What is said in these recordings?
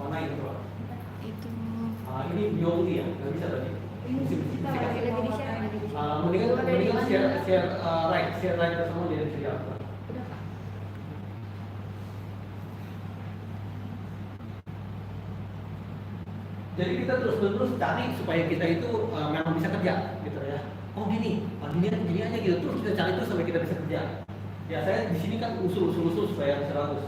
Mana itu? Itu. Ini biologi ya, nggak bisa tadi. Mendingan share right ke semua jadi bisa. Jadi kita terus cari supaya kita itu memang bisa kerja, gitu ya. Oh gini aja gitu. Terus kita cari terus sampai kita bisa kerja. Ya saya di sini kan usul supaya 100.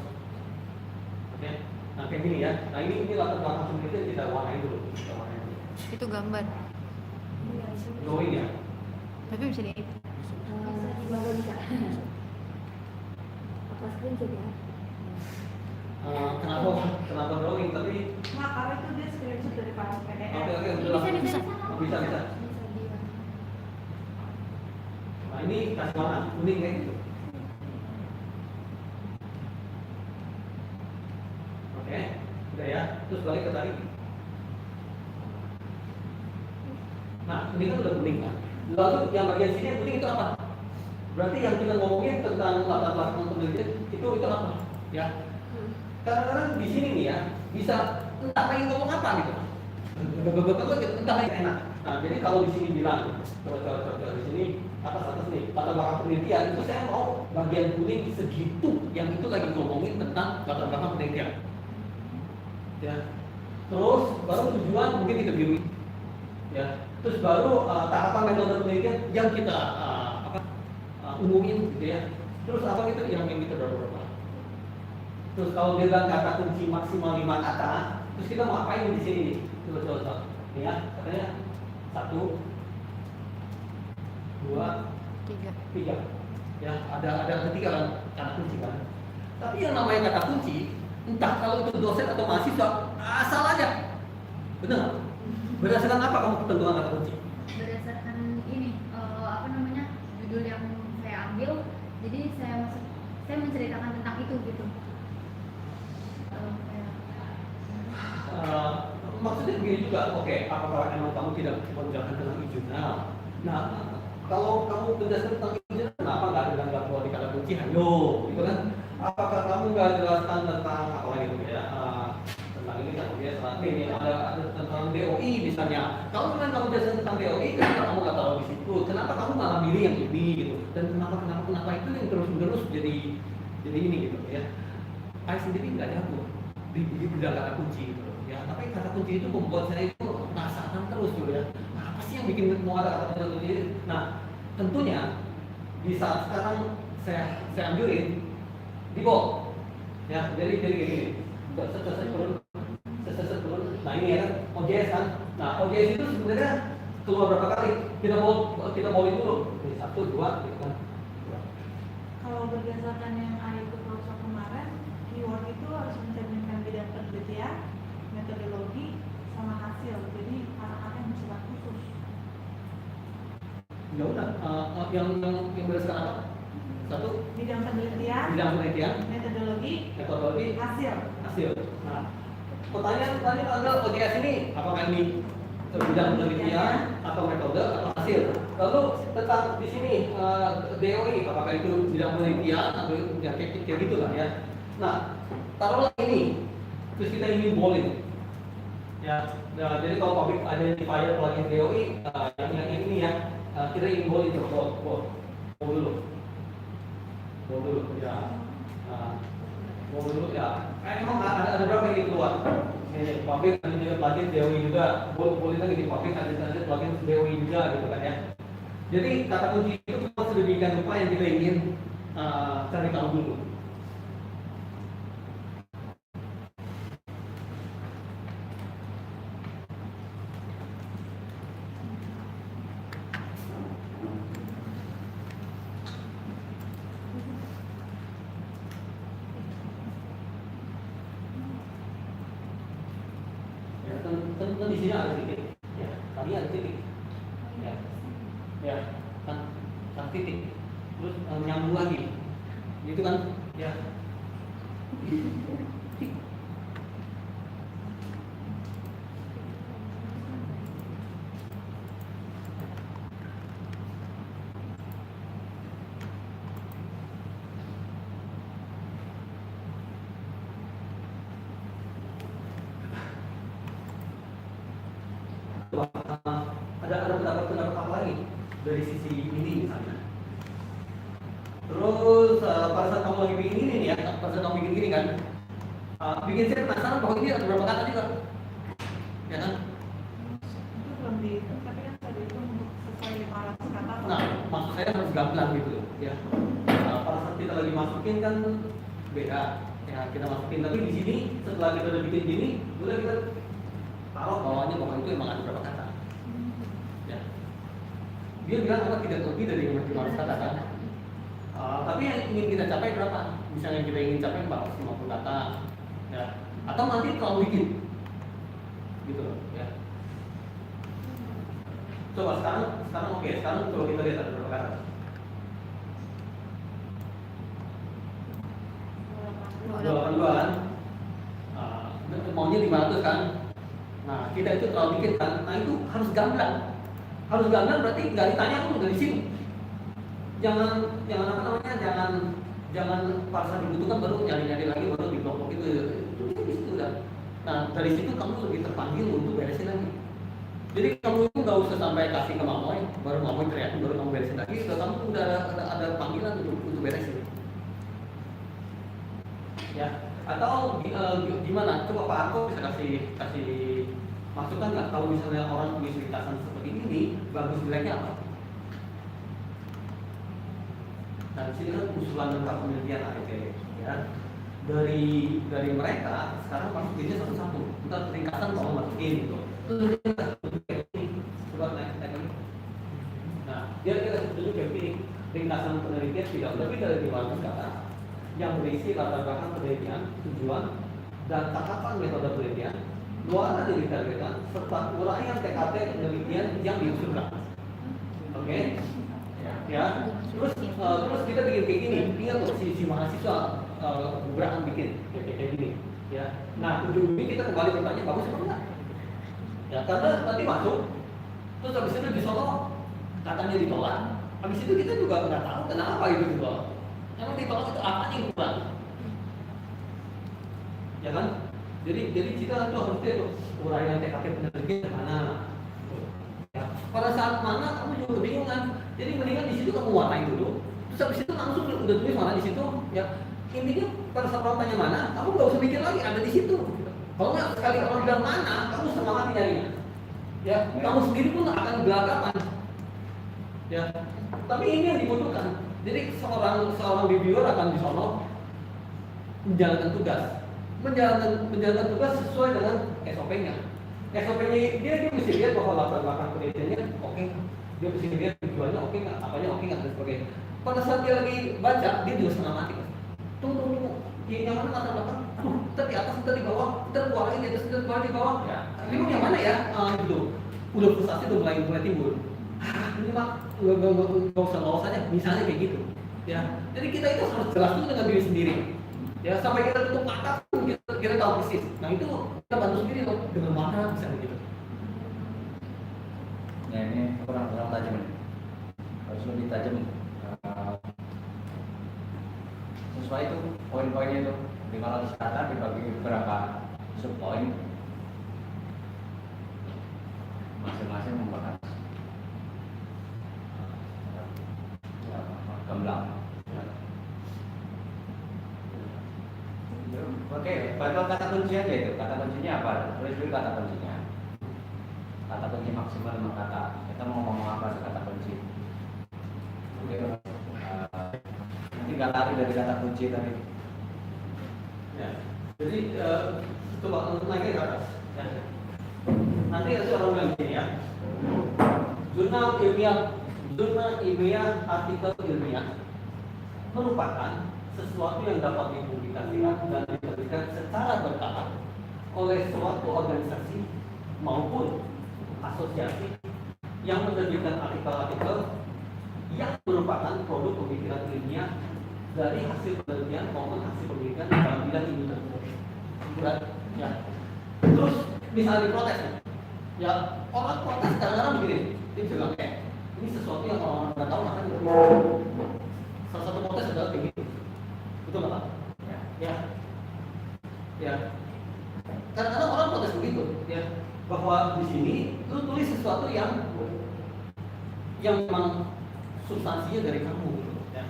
Oke. Nah kayak gini ya. Nah ini latar belakang sendiri kita warnain dulu. Itu gambar. Drawing ya. Tapi bisa di bisa. Apa screenshot ya? Kenapa drawing tapi karena itu dia screenshot dari PDF. Oke, bisa. Nah ini kasih warna kuning kayak gitu. Oke, udah ya. Terus balik ke tadi. Nah ini kan udah kuning kan. Lalu yang bagian sini yang kuning itu apa? Berarti yang kita ngomongin tentang latar belakang penelitian itu apa? Ya. Kadang-kadang di sini nih ya bisa entah pengen ngomong apa gitu. Entah yang enak. Nah, jadi kalau di sini bilang coba di sini atas nih latar belakang penelitian itu saya mau bagian kuning segitu yang itu lagi ngomongin tentang latar belakang penelitian. Ya. Terus baru tujuan mungkin kita biru. Ya. Terus baru tahapan metode penelitian yang kita umumin gitu ya. Terus apa gitu yang kita berapa? Terus kalau dia bilang kata kunci maksimal 5 kata, terus kita mau apain di sini? Coba. Ini ya, katanya 1, 2, 3. Ya, ada 3 kan kata kunci kan. Tapi yang namanya kata kunci, entah kalau itu dosen atau mahasiswa, asal aja. Benar? Berdasarkan apa kamu ketentuan kata kunci? Berdasarkan ini judul yang saya ambil, jadi saya menceritakan tentang itu gitu. Maksudnya begini juga, oke, apakah emang kamu tidak menjelaskan tentang jurnal? Nah, kalau kamu menjelaskan tentang jurnal, kenapa nggak ada nggak keluar di kata kunci? Ayo, gitu kan? Apakah kamu nggak jelaskan tentang apa lagi gitu ya? Tentang ini kan biasa, ini ada tentang DOI misalnya. Kalau memang kamu jelaskan tentang DOI, kenapa kamu nggak taruh di situ? Kenapa kamu malah milih yang ini gitu? Dan kenapa itu yang terus jadi ini gitu ya? Saya sendiri nggak jago di bidang kata kunci gitu. Ya, tapi kata kunci itu membuat saya itu penasaran terus gitu ya. Nah, apa sih yang bikin mau ada kata kunci? Nah, tentunya di saat sekarang saya ambilin di bawah. Ya, jadi gini. Saya turun. Nah, ini ya kan OJS kan. Nah, OJS itu sebenarnya keluar berapa kali? Kita bawa dulu. Ini 1, 2 gitu kan. Kalau berdasarkan yang itu proses kemarin, keyword itu harus mencerminkan bidang penelitian, metodologi, sama hasil. Jadi kata-kata yang bersifat khusus. Ya udah, yang berdasarkan apa? 1 bidang penelitian, metodologi, hasil. Nah, pertanyaan tadi anda OJS ini apakah ini bidang penelitian atau metode atau hasil? Lalu tentang di sini DOI apakah itu bidang penelitian atau ya kayak gitu lah ya. Nah, taruhlah ini, terus kita ingin boleh. Ya, nah, jadi kalau public identifier plugin DOI yang ini ya, kita ingin boleh itu dulu ya. Mau dulu ya. Emang ada berapa yang keluar? Ini public ada plugin DOI juga. Boleh lagi di public ada plugin DOI juga gitu kan ya. Jadi kata kunci itu cuma sedemikian rupa yang kita ingin cari tahu dulu. Tentu di sini ada titik, ya. Tadi ada titik, ya, kan titik, terus nyambung lagi, gitu kan, ya. dari sisi ini misalnya. Terus pada saat kamu lagi bikin ini nih ya, pada saat kamu bikin gini kan, bikin saya penasaran bahwa ini ada berapa kata juga, ya kan? Itu belum dihitung, tapi kan tadi itu untuk sesuai 500 kata. Nah, maksud saya harus gamblang gitu loh, ya. Pada saat kita lagi masukin kan beda, ya kita masukin. Tapi di sini setelah kita udah bikin gini, udah kita taruh bawahnya bahwa itu emang ada berapa kata. Ya. Dia bilang apa tidak lebih dari 500 kata kan? Tapi yang ingin kita capai berapa? Misalnya kita ingin capai 450 kata, ya. Atau nanti kalau bikin, gitu loh, ya. Coba sekarang oke, sekarang coba kita lihat ada berapa kata. 282 kan? Maunya 500 kan? Nah, kita itu terlalu dikit kan? Nah, itu harus gamblang. Harus gamblang berarti nggak ditanya aku dari sini. Jangan apa namanya? Jangan pada saat dibutuhkan baru nyari-nyari lagi baru di blok itu. Itu di situ udah. Nah, dari situ kamu lebih terpanggil untuk beresin lagi. Jadi kamu itu nggak usah sampai kasih ke Mamoy, baru Mamoy teriak, baru kamu beresin lagi. Kamu udah ada panggilan untuk beresin. Ya, atau gimana? Coba Pak Arko bisa kasih masukan nggak kalau misalnya orang tulis ringkasan seperti ini bagus jeleknya apa? Nah, di sini kan usulan tentang penelitian AET, ya. Dari mereka sekarang masukinnya satu-satu, bukan ringkasan kalau masukin gitu. Coba naik lagi. Nah, dia kita sebetulnya kayak begini, ringkasan penelitian tidak lebih dari 500 kata yang berisi latar belakang penelitian, tujuan, dan tahapan metode penelitian, luaran yang ditargetkan, serta uraian TKT penelitian yang diusulkan. Oke? Ya. Terus kita bikin kayak gini, ingat loh si mahasiswa gebrakan bikin kayak gini. Ya. Nah, ujung-ujungnya kita kembali bertanya bagus apa enggak? Ya, karena nanti masuk, terus habis itu disolok, katanya ditolak. Habis itu kita juga nggak tahu kenapa itu ditolak. Emang ditolak itu apa yang kurang? Ya kan? Jadi kita tuh harusnya tuh uraian TKP penelitian mana? Ya. Pada saat mana kamu juga kebingungan. Jadi mendingan di situ kamu warnain dulu. Terus habis itu langsung udah tulis mana di situ. Ya intinya pada saat orang tanya mana, kamu nggak usah mikir lagi ada di situ. Kalau nggak sekali orang bilang mana, kamu semangat nyarinya. Ya, kamu sendiri pun akan gelagapan. Ya, tapi ini yang dibutuhkan. Jadi seorang reviewer akan disono menjalankan tugas sesuai dengan SOP-nya. SOP-nya dia mesti lihat bahwa latar belakang penelitiannya oke, dia mesti lihat tujuannya oke nggak, apanya oke nggak dan sebagainya. Pada saat dia lagi baca, dia juga setengah mati. Tunggu, yang mana latar belakang? Aduh, kita di atas, kita di bawah, kita keluarin di atas, kita keluarin di bawah. Ya, ini yang mana ya? Gitu. Udah frustasi udah mulai timbul. Ini mah nggak usah lolos aja, misalnya kayak gitu. Ya, jadi kita itu harus jelas dulu dengan diri sendiri. Ya, sampai kita tutup mata, kita tahu persis. Nah itu kita bantu sendiri loh dengan mana bisa begitu. Ya ini kurang tajam nih. Harus lebih tajam. Sesuai itu poin-poinnya itu 500 kata dibagi berapa subpoin, masing-masing membahas gamblang. Oke, bantuan kata kunci aja itu. Kata kuncinya apa? Tulis dulu kata kuncinya. Kata kunci maksimal 5 kata. Kita mau ngomong apa kata kunci? Oke. Nanti nggak lari dari kata kunci tadi. Ya. Jadi coba untuk naik ke atas. Ya. Nanti ada orang bilang begini ya. Jurnal ilmiah, artikel ilmiah merupakan sesuatu yang dapat dipublikasikan dan diterbitkan secara bertahap oleh suatu organisasi maupun asosiasi yang menerbitkan artikel-artikel yang merupakan produk pemikiran ilmiah dari hasil penelitian maupun hasil penelitian dalam bidang ilmu tersebut. Ya. Terus misalnya diprotes, ya orang protes kadang-kadang begini, dia bilang ini sesuatu yang orang nggak tahu makanya. Salah satu protes adalah begini. Betul nggak Pak? Ya. Ya. Kadang-kadang orang protes begitu, ya, bahwa di sini lu tulis sesuatu yang yang memang substansinya dari kamu gitu ya.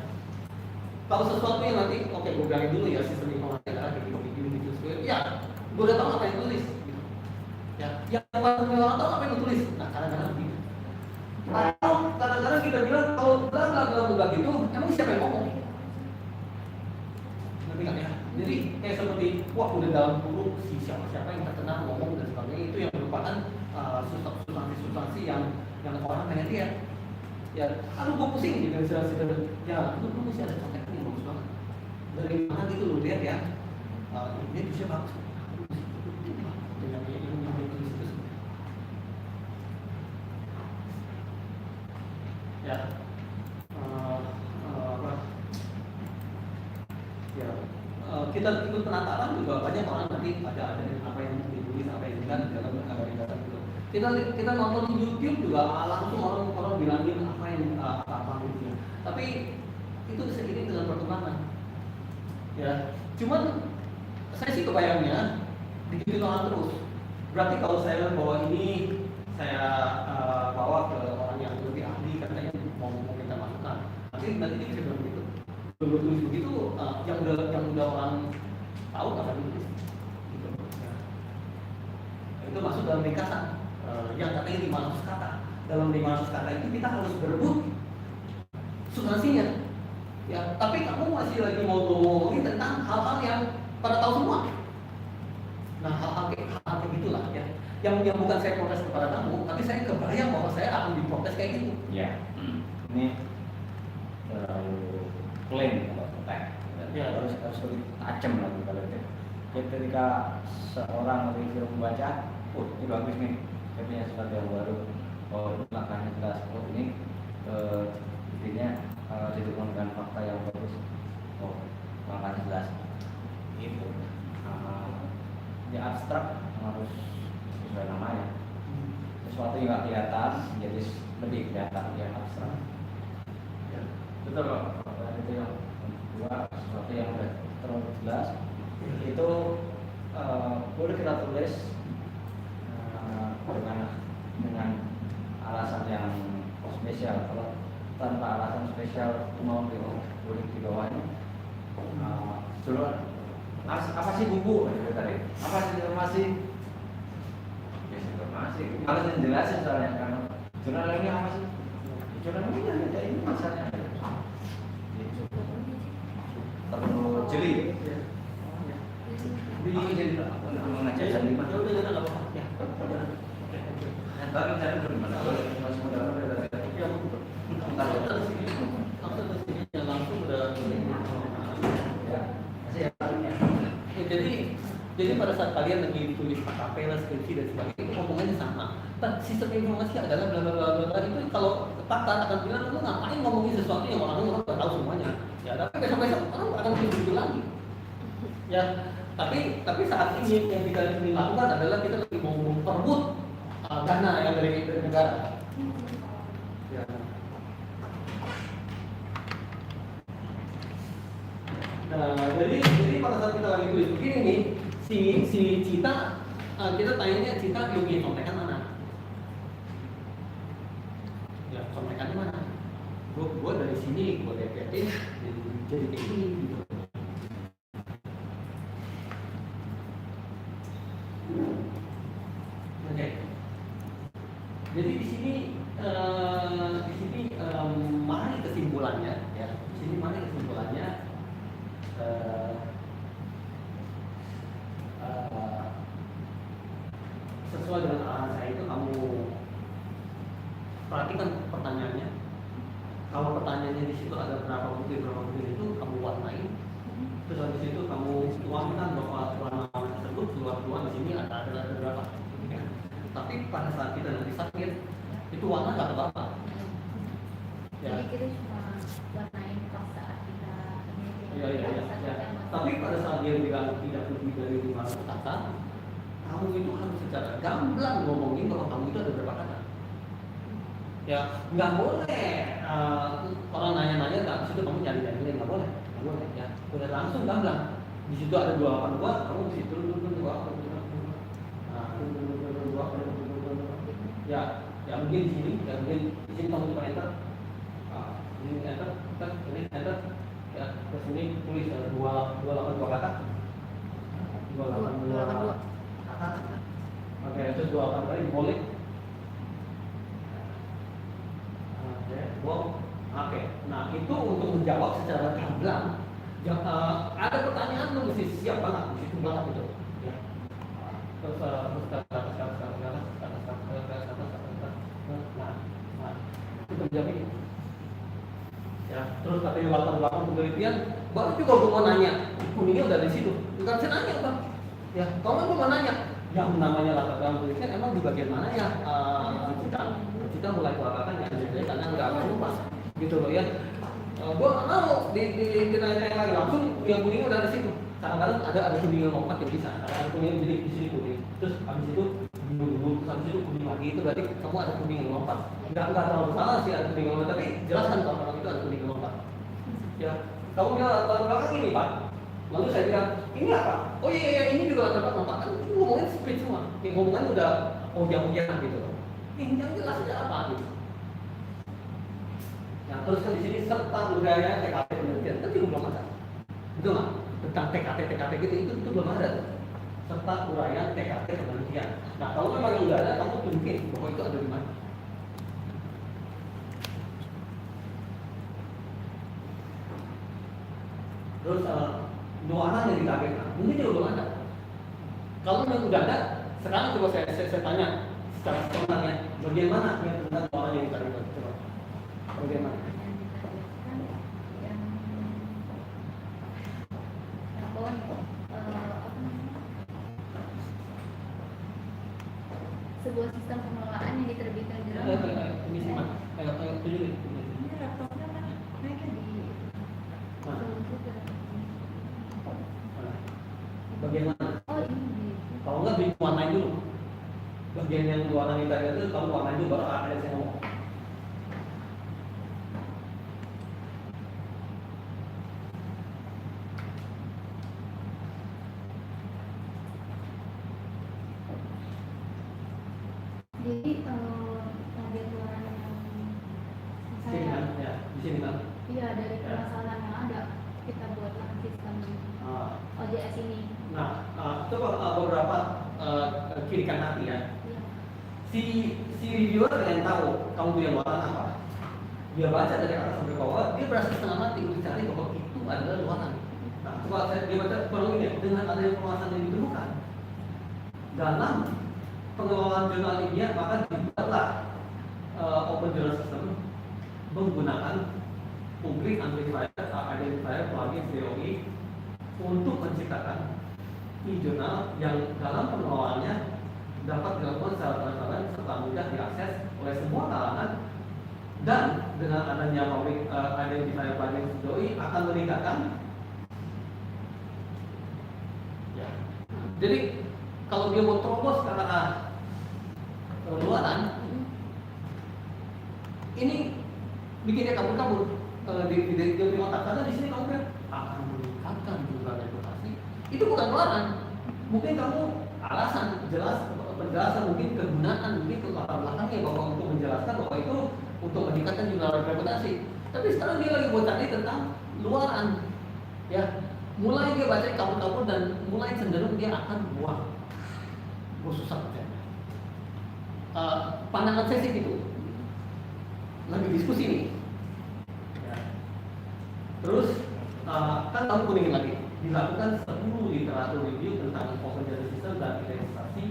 Kalau sesuatu yang nanti, oke gue bilangin dulu ya sistem informasi negara kayak gitu, ya gue udah tahu apa yang tulis gitu. Ya, yang orang tahu apa yang tulis. Nah kadang-kadang begitu. Atau kadang-kadang kita bilang kalau bla gitu, emang siapa yang ngomong? Nanti kan ya. Jadi kayak seperti wah udah dalam buku si siapa yang terkenal ngomong dan sebagainya, itu yang merupakan substansi yang orang pengen lihat. Ya, aduh gue pusing gitu ya, lu mesti ada contekan yang bagus banget. Dari mana gitu lu lihat ya, ini bisa bagus. Dengan yang ditulis itu. Ya, apa? Ya, kita ikut penataran juga banyak orang nanti ada apa yang ditulis, apa yang tidak dalam agama gitu. Kita nonton di YouTube juga langsung orang bilangin apa yang apa gitu. Tapi itu seiring dengan perkembangan. Ya, cuman saya sih kebayangnya digitu orang terus. Berarti kalau saya bawa ini, saya bawa ke orang yang lebih ahli katanya mau minta masukan. Nanti dia bisa bilang begitu. Belum tulis begitu, yang udah orang tahu apa tulis. Gitu. Ya. Itu masuk dalam ringkasan. Yang katanya 500 kata. Dalam 500 kata itu kita harus berebut substansinya. Ya, tapi kamu masih lagi mau ngomongin tentang hal-hal yang pada tahu semua. Nah, hal-hal kayak gitulah ya. Yang bukan saya protes kepada kamu, tapi saya kebayang bahwa saya akan diprotes kayak gitu. Ya, ini terlalu plain kalau teks. Ya, harus lebih tajam lagi kalau itu. Jadi ketika seorang review membaca, ini bagus nih. Saya punya sesuatu yang baru. Oh, itu makanya jelas. Oh, ini intinya didukung dengan fakta yang bagus. Oh, makanya jelas. Itu ya abstrak harus sesuai namanya. Sesuatu yang nggak kelihatan jadi lebih kelihatan yang abstrak. Ya, betul kok. Itu yang kedua, sesuatu yang udah terlalu jelas itu boleh kita tulis dengan alasan yang spesial. Kalau tanpa alasan spesial mau boleh di bawahnya dulu apa sih buku tadi, apa sih informasi ya informasi harus dijelasin soalnya karena jurnal ini apa sih, jurnal ini ada ini misalnya terlalu jeli jadi mengajar jam 5 ya udah kita nggak apa-apa ya. Tapi saya bagaimana? Mas modal ada ya langsung udah ya. Jadi pada saat kalian lagi tulis KKP lah, skripsi dan sebagainya itu omongannya sama. Sistem informasi adalah bla bla bla bla itu kalau pakar akan bilang lu ngapain ngomongin sesuatu yang orang nggak tahu semuanya. Ya tapi besok orang akan begitu lagi. Ya tapi saat ini yang kita lakukan adalah kita lagi mau memperebut dana yang dari negara. Ya. Nah, jadi pada saat kita lagi tulis begini nih, si Cita, kita tanyanya Cita punya contekan mana? Ya, contekannya mana? Gua dari sini, gua DPT, jadi kayak gini gitu. Oke. Jadi di sini mana kesimpulannya? Ya, di sini mana kesimpulannya? Sesuai dengan arahan saya itu kamu perhatikan pertanyaannya. Kalau pertanyaannya di situ ada berapa butir itu kamu warnai. Terus habis itu kamu tuangkan bahwa warna tersebut keluar di sini ada berapa. Ya. Tapi pada saat kita nanti sakit itu warna nggak apa-apa. Ya. Jadi kita cuma warnain pas saat kita Ya. Tapi pada saat dia bilang tidak lebih dari 500 kata, kamu itu harus secara gamblang ngomongin bahwa kamu itu ada berapa kata. Ya, nggak boleh orang nanya-nanya nggak, di situ kamu nyari-nyari nggak boleh ya. Udah langsung gamblang. Di situ ada 282, kamu di situ turun 2. Nah, 2. Ya, Ya mungkin di sini, ya mungkin di sini kamu coba enter. Ini enter, ini enter. Ya, terus ini tulis 282 kata. 282 kata. Oke, terus 28 kali boleh. Oke, nah itu untuk menjawab secara gamblang. Ada pertanyaan lu mesti siap banget, mesti itu banget itu. Ya. Terus nah, itu terjadi. Ya, terus katanya latar belakang penelitian, baru juga gue mau nanya, kuningnya udah di situ. Bukan saya nanya bang. Ya, kalau gue mau nanya, yang namanya latar belakang penelitian emang di bagian mana ya? Kita mulai keluarkan ya, karena nggak akan lupa, gitu loh ya. Gue nggak mau ditanya lagi langsung yang kuning udah di situ. Kadang-kadang ada kuning yang lompat yang bisa, ada kuning jadi di sini kuning. Terus habis itu dulu habis itu kuning lagi, itu berarti kamu ada kuning yang lompat. Nggak terlalu salah sih ada kuning yang lompat, tapi jelaskan kalau orang itu ada kuning yang lompat. Ya, kamu bilang latar belakang ini pak. Lalu saya bilang ini apa? Oh iya ini juga latar belakang pak. Kan ngomongin split semua. Yang ngomongan udah ujang-ujangan gitu loh. Yang jelas aja apa gitu. Nah, terus kan di sini serta budaya TKP penelitian kan juga belum ada, betul nggak? Tentang TKP gitu itu belum ada. Serta uraian TKP penelitian. Nah, kalau memang yang nggak ada, kamu tunjukin bahwa itu ada di mana. Terus nuansa yang dikagetkan, mungkin juga belum ada. Kalau memang udah ada, sekarang coba saya tanya secara spontannya, bagaimana yang tentang nuansa yang dikagetkan? Coba. Bagaimana? Sebuah sistem pengelolaan yang diterbitkan di dalam ini sih mas, kayak tunjukin. Ini laptopnya mana? mereka di Bagaimana? oh ini di Kalau nggak diwarnain dulu. Bagian yang warna tadi itu kamu warnain dulu baru ada yang ngomong. jadi target luaran yang Sini kan? saya Ya, di sini kan. iya dari permasalahan yang ada kita buatlah sistem OJS ini. Nah, coba beberapa kiri kanan hati ya. Iya. Si reviewer pengen tahu kamu punya luaran apa. Dia baca dari atas sampai bawah, dia berasa setengah mati untuk cari bahwa itu adalah luaran. Nah, coba dia baca tolong ini dengan adanya pembahasan yang ditemukan dalam pengelolaan jurnal ilmiah, maka dibuatlah open journal system menggunakan public identifier plugin DOI untuk menciptakan e-jurnal yang dalam pengelolaannya dapat dilakukan secara transparan serta mudah diakses oleh semua kalangan, dan dengan adanya public identifier plugin DOI akan meningkatkan ya. Jadi kalau dia mau terobos ke arah luaran, ini bikin dia kabur-kabur di otak, karena di sini kamu kan akan meningkatkan jumlah reputasi. Itu bukan luaran, mungkin kamu alasan penjelasan mungkin kegunaan, mungkin ke latar belakangnya bahwa untuk menjelaskan bahwa itu untuk meningkatkan jumlah reputasi. Tapi sekarang dia lagi buat tadi tentang luaran, ya. Mulai dia baca kabur-kabur dan mulai cenderung dia akan buang. Gue susah percaya. Pandangan saya sih gitu. Lagi diskusi nih. Ya. Terus kan kamu kuningin lagi. Dilakukan 10 literatur review tentang open journal system dan identifikasi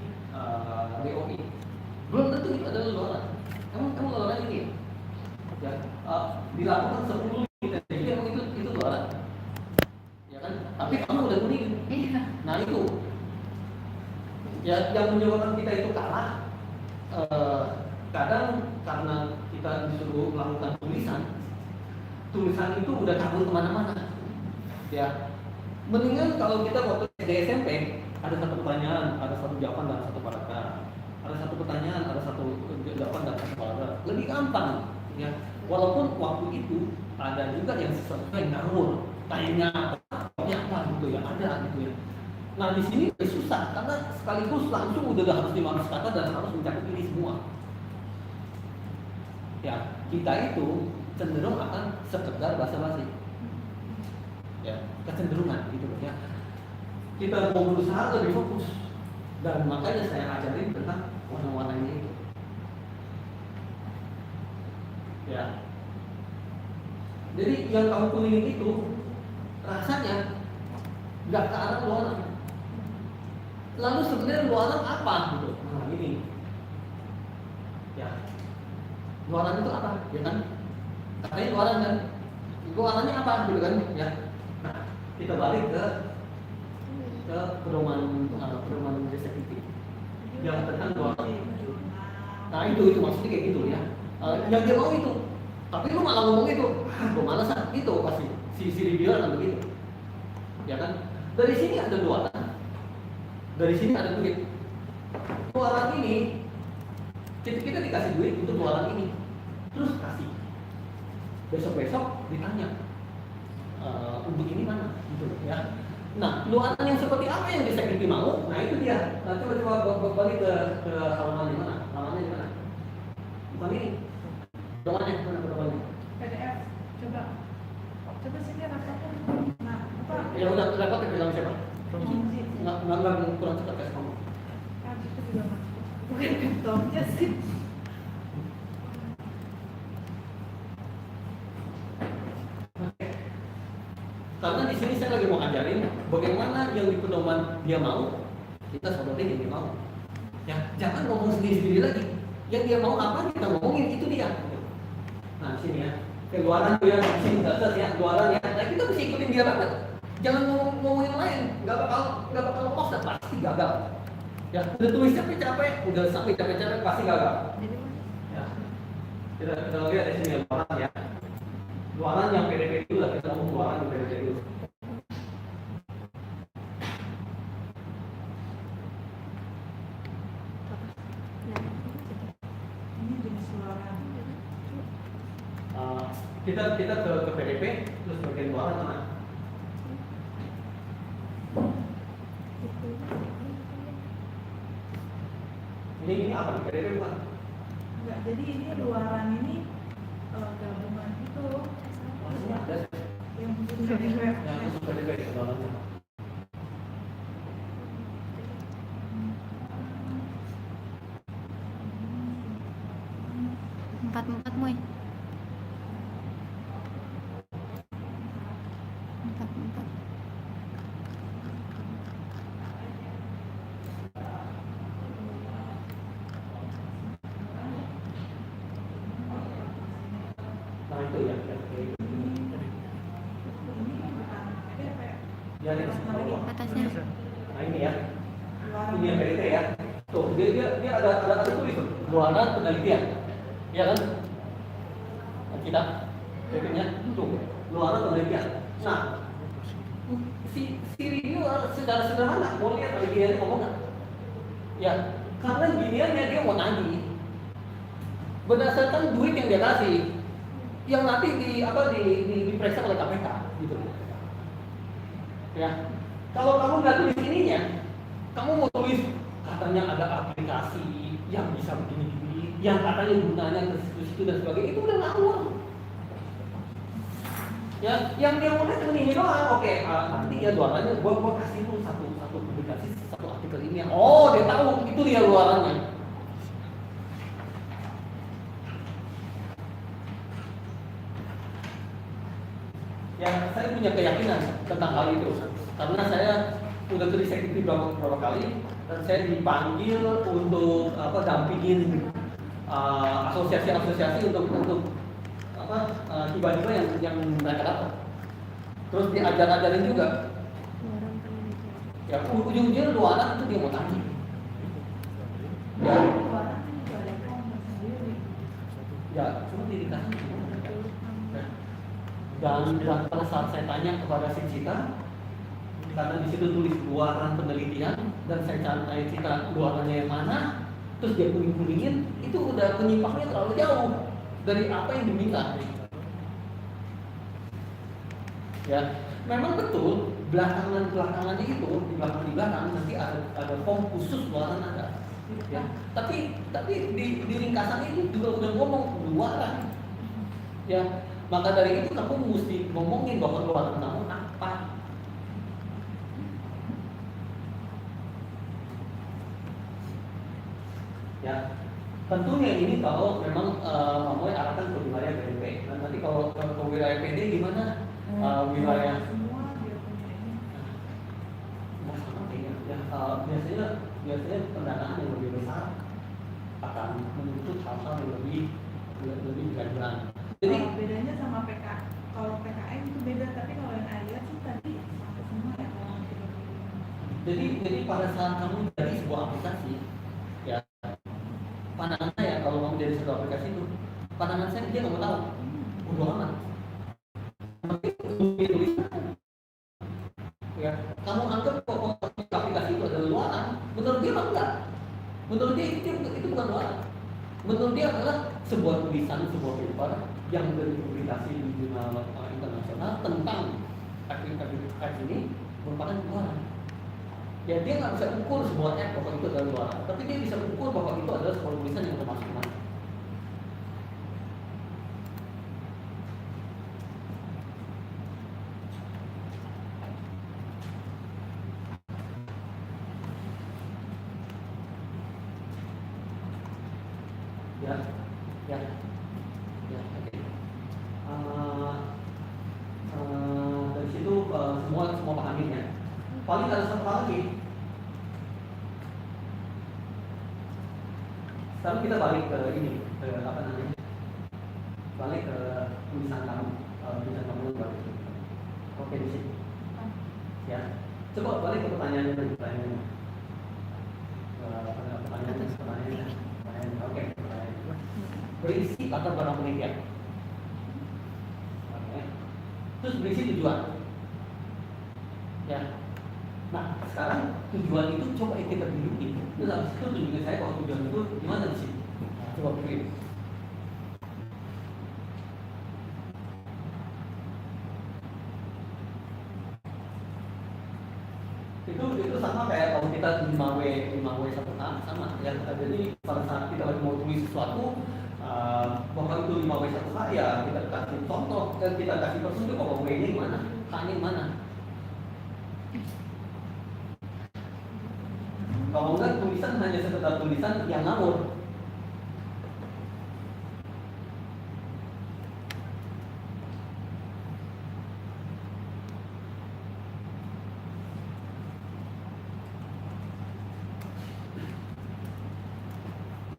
DOI. Belum tentu itu adalah luaran. Kamu luaran ini ya. Dilakukan 10 literatur review, emang itu luaran. Ya kan? Tapi kamu udah kuningin. Iya. Nah itu ya yang menyebabkan kita itu kalah. Kadang karena kita disuruh melakukan tulisan itu udah kabur kemana-mana. Ya, mendingan kalau kita waktu di SMP ada satu pertanyaan, ada satu jawaban dan satu paragraf. Ada satu pertanyaan, ada satu jawaban dan satu paragraf. Lebih gampang, ya. Walaupun waktu itu ada juga yang sesuai ngawur, tanya apa gitu ya, ada gitu ya. Nah di sini susah karena sekaligus langsung udah harus 15 kata dan harus mencakup ini semua. Ya, kita itu cenderung akan sekedar basa-basi. Ya, kecenderungan gitu loh ya. Kita mau berusaha lebih fokus, dan makanya saya ajarin tentang warna-warnanya itu. Ya. Jadi yang kamu kuningin itu rasanya nggak ke arah luaran. Lalu sebenarnya luaran apa gitu? Nah ini, ya, luaran itu apa? Ya kan? Katanya luaran kan? Luarannya apa gitu kan? Ya. Nah, kita balik ke pedoman reseptif yang tentang luaran. Nah itu maksudnya kayak gitu ya. Yang dia mau itu, tapi lu malah ngomong itu, gue malas itu pasti si reviewer akan begitu, ya kan? Dari sini ada luaran, dari sini ada duit. Luaran ini kita dikasih duit untuk luaran ini, terus kasih. Besok ditanya untuk ini mana, gitu ya. Nah, luaran yang seperti apa yang disakiti mau? Nah itu dia. Nah, coba balik ke halaman di mana? Halamannya di mana? Bukan ini. Doanya mana? PDF. Coba sini rapatnya. Nah, apa? Ya udah rapatnya bilang siapa? Kunci. Nggak kurang cepat kasih kamu. Ah, itu juga masuk. Bukan kantongnya sih. Karena di sini saya lagi mau ajarin bagaimana yang di pedoman dia mau, kita sodorin yang dia mau. Ya, jangan ngomong sendiri-sendiri lagi. Yang dia mau apa kita ngomongin, itu dia. Nah, di sini ya. Luaran tuh ya, di sini dasar ya, luaran ya. Nah, kita mesti ikutin dia banget. Jangan ngomong yang lain, nggak bakal lolos dan pasti gagal. Ya, udah tulis capek-capek, udah sampai capek-capek pasti gagal. Ya. Kita lihat di sini luaran ya. Luaran yang PDP dulu lah, kita ngomong luaran yang PDP dulu. Ini jenis luaran. Kita ke PDP, terus bagian luaran mana? Ini apa nih? PDP bukan? Enggak, jadi ini luaran ini gabungan itu. Ada Yang khusus PDP. yang khusus PDP di luarannya. Empat Moy. Empat. Nah itu ya. Ya ini Atasnya. Nah ini ya. Luaran. Ini yang PDP ya. Tuh dia ada tulis tuh. Luaran penelitian. Ya kan? Nah, kita PDP-nya tuh luaran penelitian. Nah, si reviewer secara sederhana mau lihat dia ngomong nggak? Ya, karena giniannya dia mau nagih berdasarkan duit yang dia kasih, yang nanti diperiksa oleh KPK gitu. Ya, kalau kamu nggak tulis ininya, kamu mau tulis katanya ada aplikasi yang bisa begini-begini, yang katanya gunanya ke situ dan sebagainya, itu udah ngawur. Ya, yang dia mau lihat ini doang. Oke, nanti ya luarannya gua kasih lu satu publikasi, satu artikel ini. Oh, dia tahu itu dia luarannya. Ya, saya punya keyakinan tentang hal itu karena saya udah tulis eksekutif beberapa kali dan saya dipanggil untuk dampingin asosiasi-asosiasi untuk tiba-tiba yang mereka dapat. Terus diajar-ajarin juga. Ya, ujung-ujungnya luaran itu dia mau tanya. Ya, Luaran kan juga ada kelompok sendiri. ya cuma dikasih. Dan pada saat saya tanya kepada si Cita, karena di situ tulis luaran penelitian dan saya tanya Cita luarannya yang mana, terus dia kuning-kuningin, itu udah penyimpangnya terlalu jauh dari apa yang diminta. Ya, memang betul belakangan itu di belakang nanti ada form khusus luaran ada. Ya, tapi di ringkasan ini juga udah ngomong luaran. Ya, maka dari itu kamu mesti ngomongin bahwa luaran kamu apa. Ya, tentunya ini kalau memang mau arahkan ke wilayah BDP. Dan nanti kalau ke wilayah PD gimana? Wilayah semua dia punya ini. Nah, sama kayaknya. Ya, biasanya pendanaan yang lebih besar akan menuntut hal-hal yang lebih berkelanjutan. Jadi Kalau bedanya sama PK, kalau PKM itu beda, tapi kalau yang AIA sih tadi sama semua ya orang jadi pada saat kamu jadi sebuah aplikasi, ya pandangan saya kalau kamu jadi sebuah aplikasi itu, pandangan saya dia nggak mau tahu, bodoh amat. Tapi tulisan, ya kamu anggap bahwa aplikasi itu adalah luaran, menurut dia enggak. Menurut dia itu bukan luaran. Menurut dia adalah sebuah tulisan, sebuah paper yang dipublikasi di jurnal internasional tentang aplikasi ini merupakan luaran. Ya dia nggak bisa ukur sebuah app bahwa itu adalah luaran, tapi dia bisa ukur bahwa itu adalah sebuah tulisan yang termasuk mana. Ya, ya, ya, oke. Dari situ semua pahamin ya. Paling ada satu hal lagi. Sekarang kita balik ke ini, ke apa namanya? Balik ke tulisan kamu balik. Oke di sini. Ya, coba balik ke pertanyaannya tadi, pertanyaannya. Pertanyaannya. Oke. Berisi latar belakang penelitian. Oke. Terus berisi tujuan. Ya. Nah, sekarang tujuan itu coba kita tunjukin. Terus habis itu tunjukin saya bahwa tujuan itu gimana di sini. Nah, coba pilih. Itu sama kayak kalau kita 5W 1K sama ya. Jadi pada saat kita lagi mau tulis sesuatu bahwa itu 5W 1K ya kita kasih contoh, kita kasih petunjuk bahwa W-nya gimana, K-nya mana. Kalau enggak tulisan hanya sekedar tulisan yang ngawur.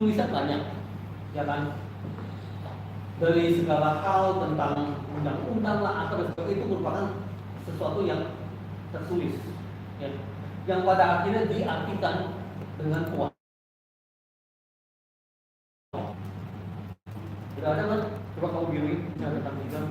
Tulisan banyak, ya kan? Dari segala hal tentang undang-undang lah atau sebagainya itu merupakan sesuatu yang tertulis, ya. Yang pada akhirnya diartikan dengan kuat. Tidak ada kan? Coba kamu bilang tentang